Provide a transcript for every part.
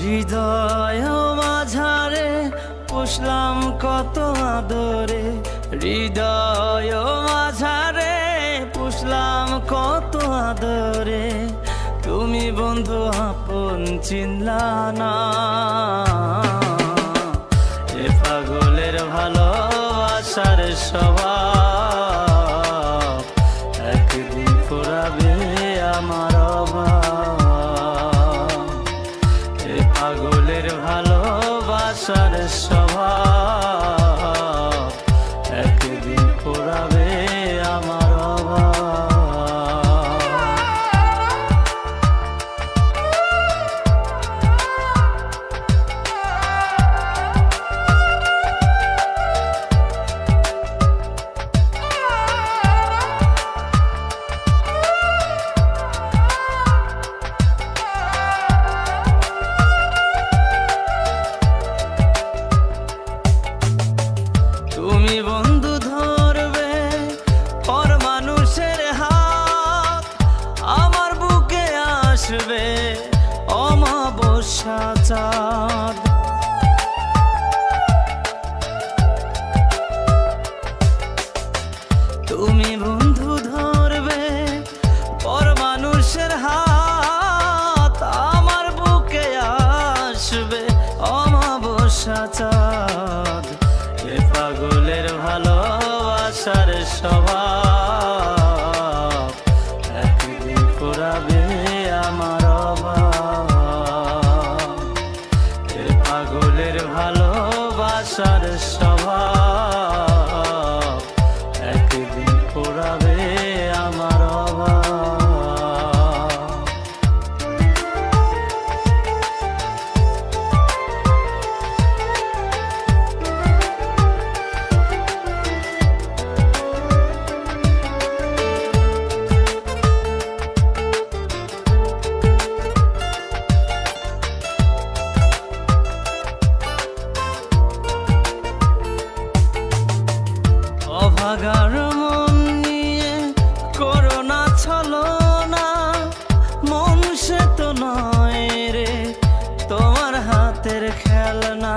হৃদয় মাঝারে পুষলাম কত আদরে, হৃদয় মাঝারে পুষলাম কত আদরে, তুমি বন্ধু আপন চিনলা না। এ পাগলের ভালোবাসার স্বভাব একদিন ফুরাবে আমার অভাব। এ পাগলের ভালোবাসার স্বভাব একদিন ফুরাবে আমার অভাব। তুমি বন্ধু ধরবে পর মানুষের হাত, আমার বুকে আসবে অমাবস্যা চাঁদ। তুমি বন্ধু ধরবে পর মানুষের হাত, আমার বুকে আসবে অমাবস্যা চাঁদ। এ পাগলের ভালোবাসার স্বভাব একদিন ফুরাবে আমার অভাব। এ পাগলের ভালোবাসার স্বভাব একদিন ফুরাবে আমার অভাব। অভাগার মন নিয়ে করোনা ছলনা, মন সে তো নয় রে তোমার হাতের খেলনা।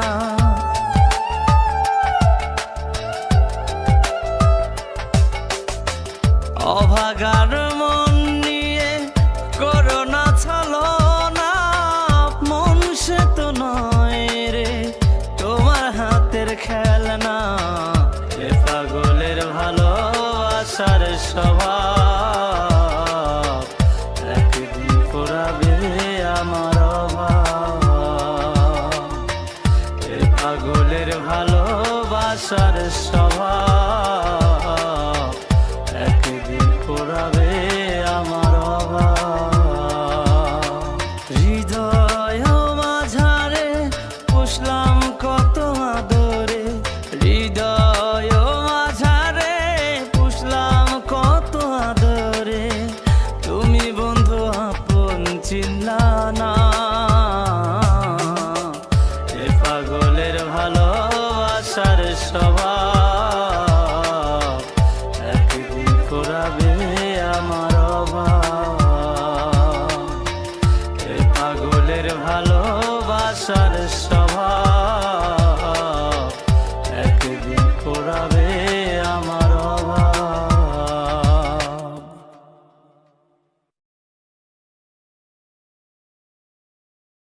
অভাগার